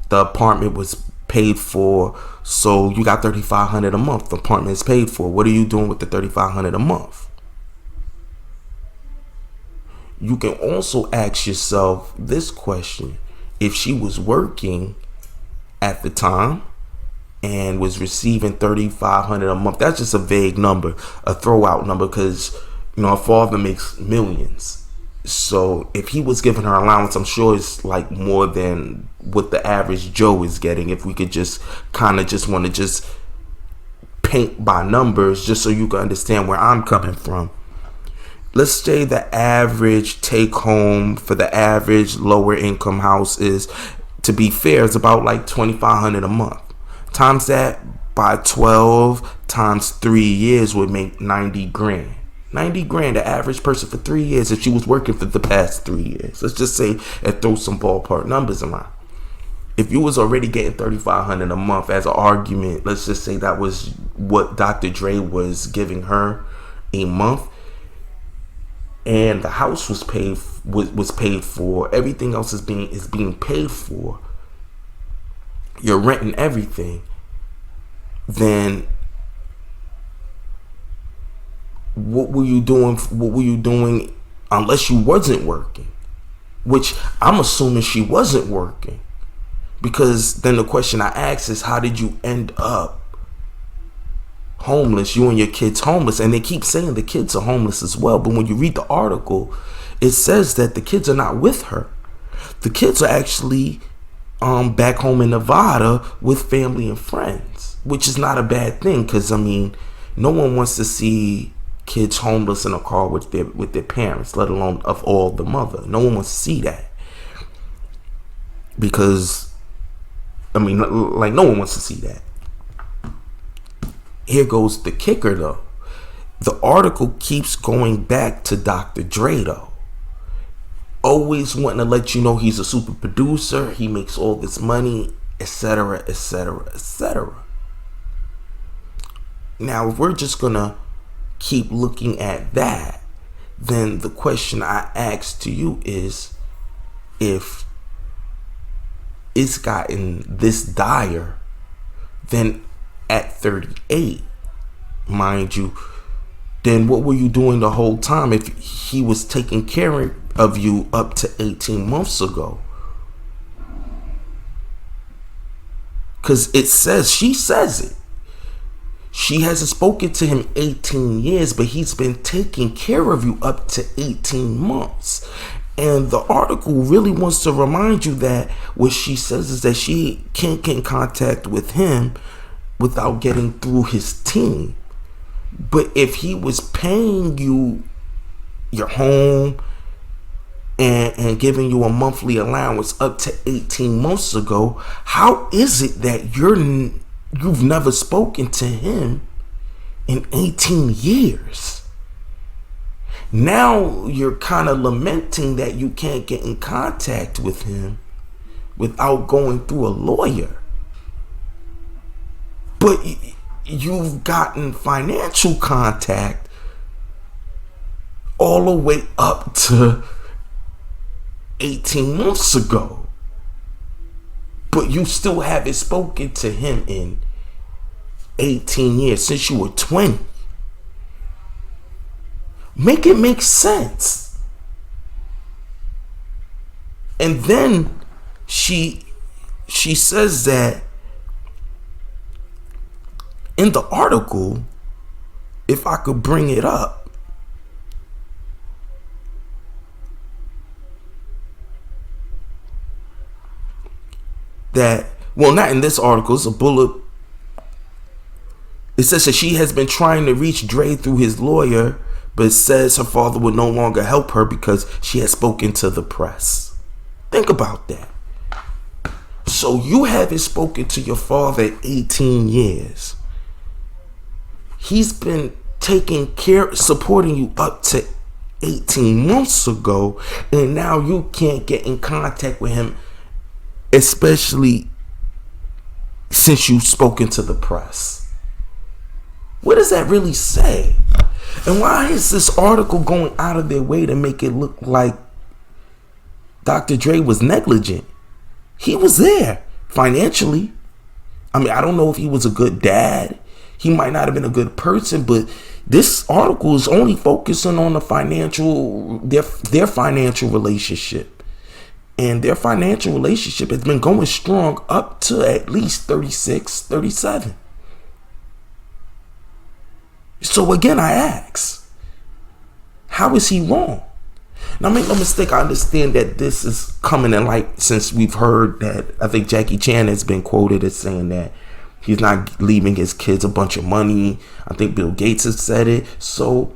The apartment was paid for, so you got $3,500 a month. The apartment is paid for. What are you doing with the $3,500 a month? You can also ask yourself this question. If she was working at the time and was receiving $3,500 a month, that's just a vague number, a throw-out number, because her father makes millions. So if he was giving her allowance, I'm sure it's like more than what the average Joe is getting. If we could just kind of just want to just paint by numbers, just so you can understand where I'm coming from. Let's say the average take home for the average lower income house is, to be fair, it's about like $2,500 a month. Times that by 12 times 3 years would make $90,000. $90,000, the average person for 3 years, if she was working for the past 3 years. Let's just say and throw some ballpark numbers around. If you was already getting $3,500 a month as an argument, let's just say that was what Dr. Dre was giving her a month, and the house was paid for, everything else is being paid for, you're renting everything, then what were you doing unless you wasn't working? Which I'm assuming she wasn't working, because then the question I ask is, how did you end up homeless, you and your kids homeless? And they keep saying the kids are homeless as well, but when you read the article, it says that the kids are not with her. The kids are actually back home in Nevada with family and friends, which is not a bad thing, because no one wants to see kids homeless in a car with their parents, let alone of all the mother. No one wants to see that, because no one wants to see that. Here goes the kicker, though. The article keeps going back to Dr. Dre, though. Always wanting to let you know he's a super producer. He makes all this money. etc., etc., etc. Now, if we're just gonna keep looking at that, then the question I ask to you is, if it's gotten this dire, then at 38, mind you, then what were you doing the whole time if he was taking care of you up to 18 months ago? Because she says it. She hasn't spoken to him 18 years, but he's been taking care of you up to 18 months. And the article really wants to remind you that what she says is that she can't get in contact with him without getting through his team. But if he was paying you your home and giving you a monthly allowance up to 18 months ago, how is it that you've never spoken to him in 18 years? Now you're kind of lamenting that you can't get in contact with him without going through a lawyer. But you've gotten financial contact all the way up to 18 months ago. But you still haven't spoken to him in 18 years, since you were 20. Make it make sense. And then she says that in the article, if I could bring it up, that, well, not in this article, it's a bullet. It says that she has been trying to reach Dre through his lawyer, but it says her father would no longer help her because she has spoken to the press. Think about that. So you haven't spoken to your father in 18 years. He's been taking care, supporting you up to 18 months ago, and now you can't get in contact with him, especially since you've spoken to the press. What does that really say? And why is this article going out of their way to make it look like Dr. Dre was negligent? He was there financially. I mean, I don't know if he was a good dad. He might not have been a good person, but this article is only focusing on the financial, their financial relationship. And their financial relationship has been going strong up to at least 36, 37. So again, I ask, how is he wrong? Now, make no mistake, I understand that this is coming in light since we've heard that, I think Jackie Chan has been quoted as saying that he's not leaving his kids a bunch of money. I think Bill Gates has said it. So,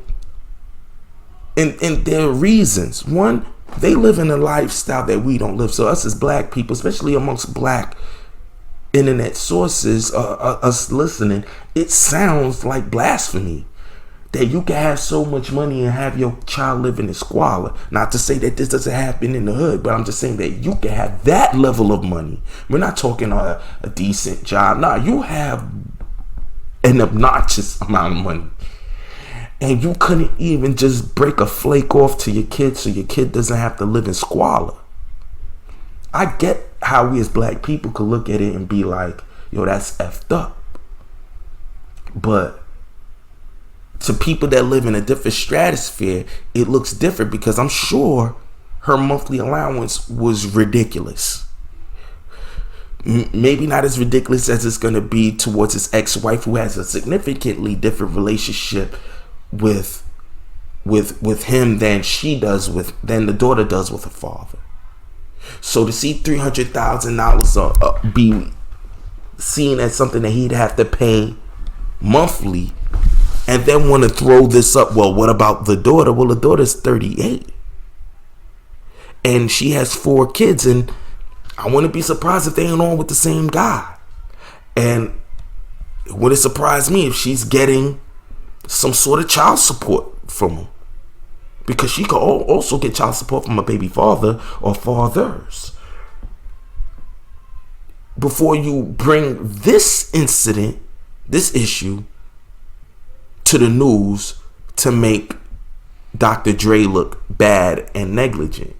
and there are reasons. One, they live in a lifestyle that we don't live. So us as black people, especially amongst black internet sources, us listening, it sounds like blasphemy that you can have so much money and have your child living in squalor. Not to say that this doesn't happen in the hood, but I'm just saying that you can have that level of money. We're not talking a decent job. Nah, you have an obnoxious amount of money, and you couldn't even just break a flake off to your kid so your kid doesn't have to live in squalor. I get how we as black people could look at it and be like, yo, that's effed up. But to people that live in a different stratosphere, it looks different, because I'm sure her monthly allowance was ridiculous. Maybe not as ridiculous as it's going to be towards his ex-wife, who has a significantly different relationship with him than the daughter does with her father. So to see $300,000 be seen as something that he'd have to pay monthly, and then want to throw this up, well, what about the daughter? Well, the daughter's 38. And she has 4 kids, and I wouldn't be surprised if they ain't all with the same guy. And it wouldn't surprise me if she's getting some sort of child support from him, because she could also get child support from a baby father or fathers. before you bring this incident, this issue, to the news to make Dr. Dre look bad and negligent.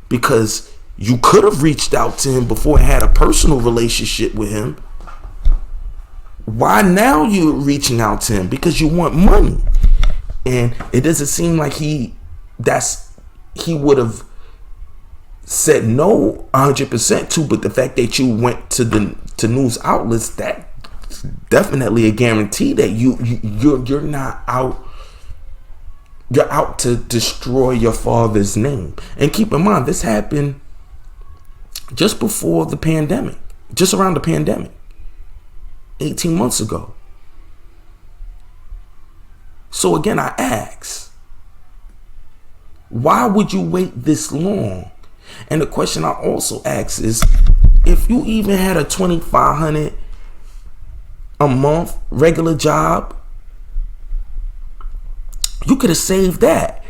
Because you could have reached out to him before and had a personal relationship with him. Why now you're reaching out to him? Because you want money. And it doesn't seem like he would have said no 100% to, but the fact that you went to news outlets, that's definitely a guarantee that you're not out. You're out to destroy your father's name. And keep in mind, this happened just before the pandemic, just around the pandemic, 18 months ago. So again, I ask, why would you wait this long? And the question I also ask is, if you even had a $2,500 a month regular job, you could have saved that.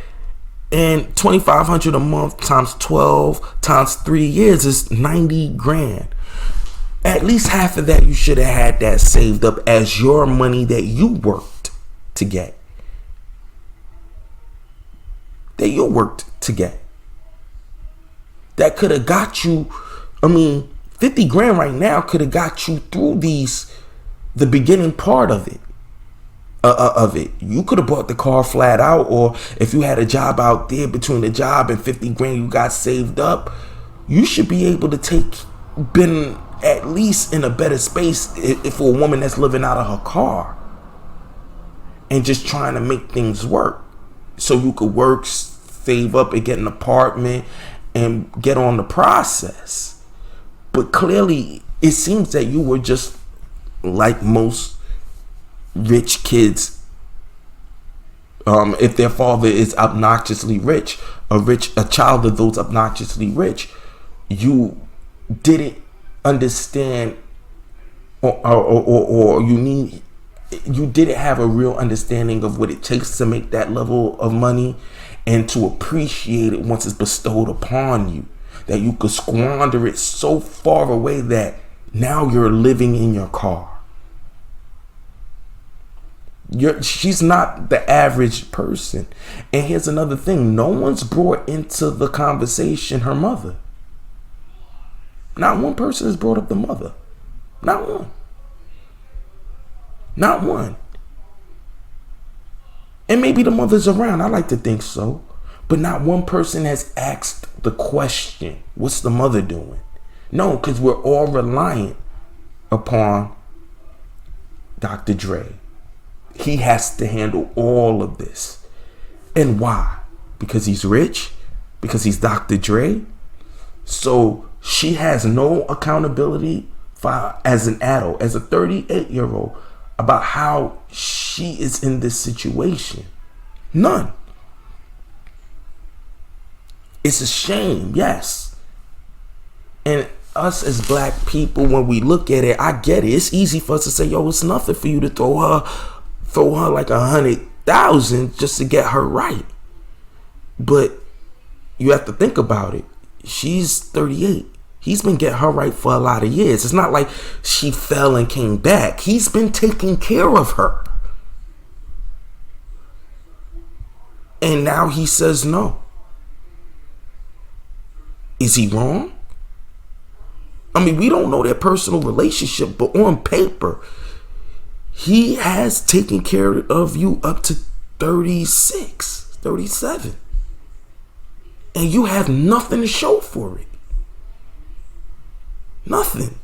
And $2,500 a month times 12 times 3 years is 90 grand. At least half of that you should have had that saved up as your money that you worked to get. That could have got you, 50 grand right now could have got you through the beginning part of it. You could have bought the car flat out, or if you had a job out there, between the job and 50 grand you got saved up, you should be able to been at least in a better space if for a woman that's living out of her car and just trying to make things work. So you could work, save up, and get an apartment and get on the process. But clearly, it seems that you were just like most rich kids. If their father is obnoxiously rich, a child of those obnoxiously rich, you didn't understand, or you didn't have a real understanding of what it takes to make that level of money and to appreciate it once it's bestowed upon you, that you could squander it so far away that now you're living in your car. She's not the average person. And here's another thing. No one's brought into the conversation her mother. Not one person has brought up the mother. Not one. Not one. And maybe the mother's around. I like to think so. But not one person has asked the question, what's the mother doing? No, because we're all reliant upon Dr. Dre. He has to handle all of this. And why? Because he's rich? Because he's Dr. Dre? So she has no accountability as an adult, as a 38-year-old, about how she is in this situation. None. It's a shame, yes. And us as black people, when we look at it, I get it. It's easy for us to say, yo, it's nothing for you to throw her like 100,000 just to get her right. But you have to think about it. She's 38. He's been getting her right for a lot of years. It's not like she fell and came back. He's been taking care of her. And now he says no. Is he wrong? We don't know their personal relationship, but on paper, he has taken care of you up to 36, 37. And you have nothing to show for it. Nothing.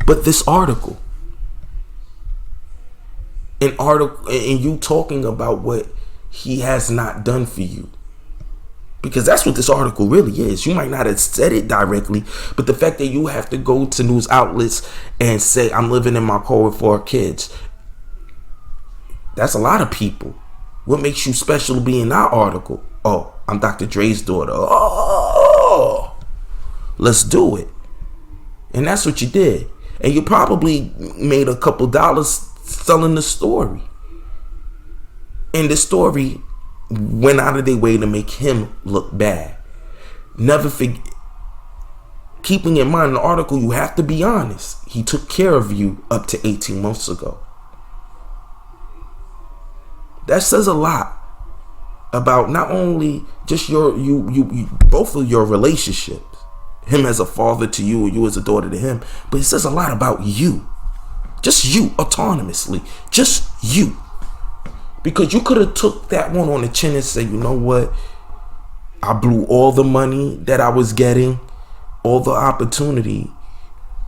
But this article, and you talking about what he has not done for you. Because that's what this article really is. You might not have said it directly, but the fact that you have to go to news outlets and say, I'm living in my car with 4 kids. That's a lot of people. What makes you special to be in that article? Oh, I'm Dr. Dre's daughter. Oh, let's do it. And that's what you did. And you probably made a couple dollars selling the story. And the story went out of their way to make him look bad. Never forget. keeping in mind the article, you have to be honest. He took care of you up to 18 months ago. That says a lot about not only just you both of your relationships, him as a father to you or you as a daughter to him, but it says a lot about you. Just you, autonomously. Just you. Because you could have took that one on the chin and said, you know what? I blew all the money that I was getting, all the opportunity.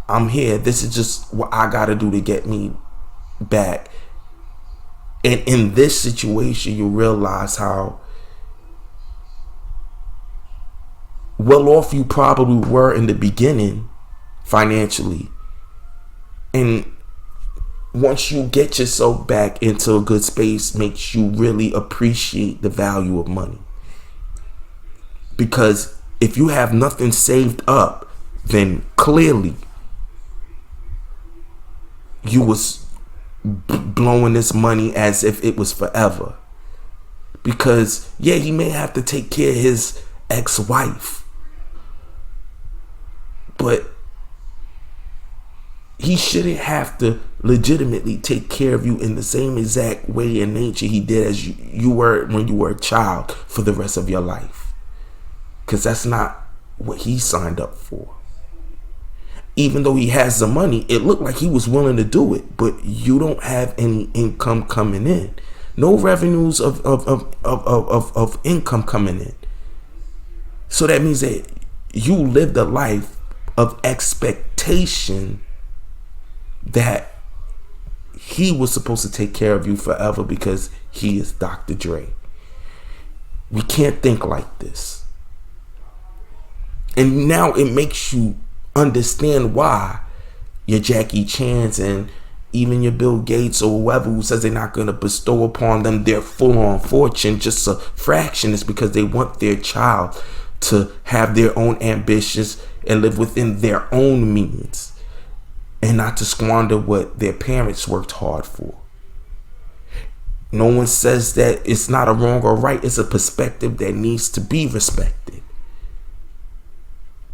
I'm here. This is just what I got to do to get me back. And in this situation, you realize how well off you probably were in the beginning financially. And once you get yourself back into a good space, makes you really appreciate the value of money. Because if you have nothing saved up, then clearly you was blowing this money as if it was forever. Because yeah, he may have to take care of his ex-wife, but he shouldn't have to legitimately take care of you in the same exact way and nature he did as you were when you were a child for the rest of your life. Because that's not what he signed up for. Even though he has the money, it looked like he was willing to do it, but you don't have any income coming in. No revenues of income coming in. So that means that you lived a life of expectation that he was supposed to take care of you forever because he is Dr. Dre. We can't think like this. And now it makes you understand why your Jackie Chan's and even your Bill Gates or whoever who says they're not going to bestow upon them their full-on fortune, just a fraction, is because they want their child to have their own ambitions and live within their own means, and not to squander what their parents worked hard for. No one says that it's not a wrong or right. It's a perspective that needs to be respected.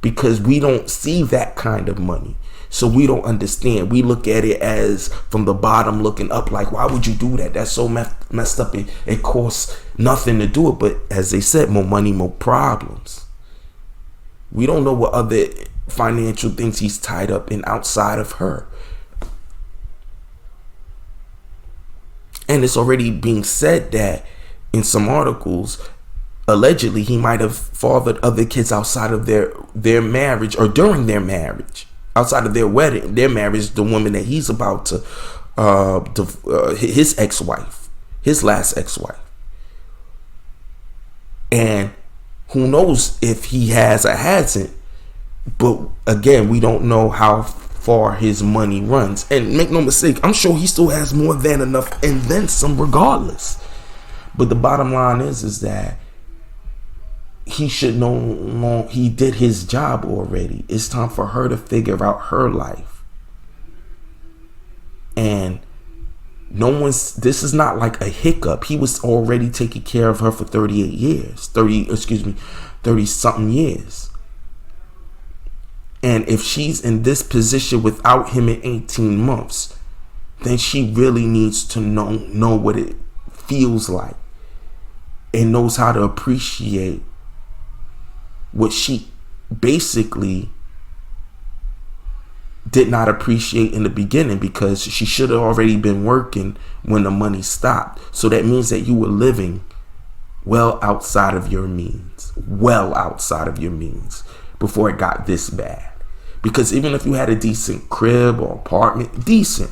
Because we don't see that kind of money. So we don't understand. We look at it as from the bottom looking up, like, why would you do that? That's so messed up. It costs nothing to do it. But as they said, more money, more problems. We don't know what other financial things he's tied up in outside of her. And it's already being said that in some articles, allegedly he might have fathered other kids outside of their marriage or during their marriage, outside of their wedding, their marriage, the woman that he's about to, his ex-wife, his last ex-wife. And who knows if he has or hasn't. But again, we don't know how far his money runs. And make no mistake, I'm sure he still has more than enough and then some regardless. But the bottom line is that he should know he did his job already. It's time for her to figure out her life. And this is not like a hiccup. He was already taking care of her for 38 years. 30 something years. And if she's in this position without him in 18 months, then she really needs to know what it feels like and knows how to appreciate what she basically did not appreciate in the beginning, because she should have already been working when the money stopped. So that means that you were living well outside of your means, before it got this bad. Because even if you had a decent crib or apartment, decent,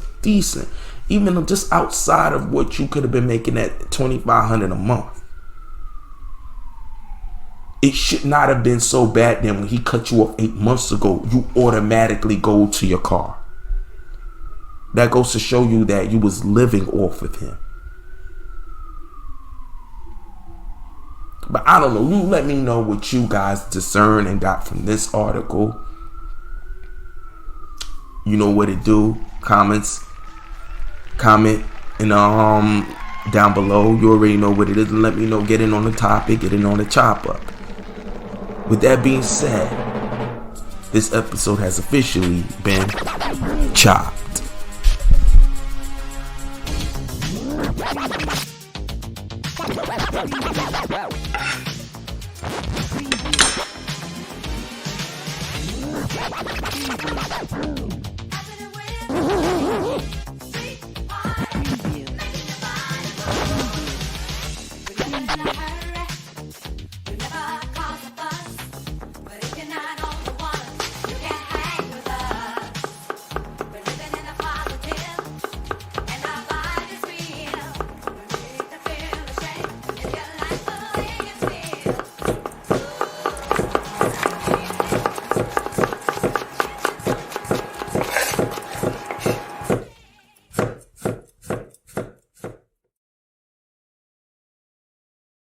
even just outside of what you could have been making at $2,500 a month, it should not have been so bad that when he cut you off 8 months ago, you automatically go to your car. That goes to show you that you was living off of him. But I don't know. You let me know what you guys discern and got from this article. You know what it do. Comment in down below. You already know what it is. And let me know. Get in on the topic. Get in on the chop up. With that being said, this episode has officially been chopped. Hurt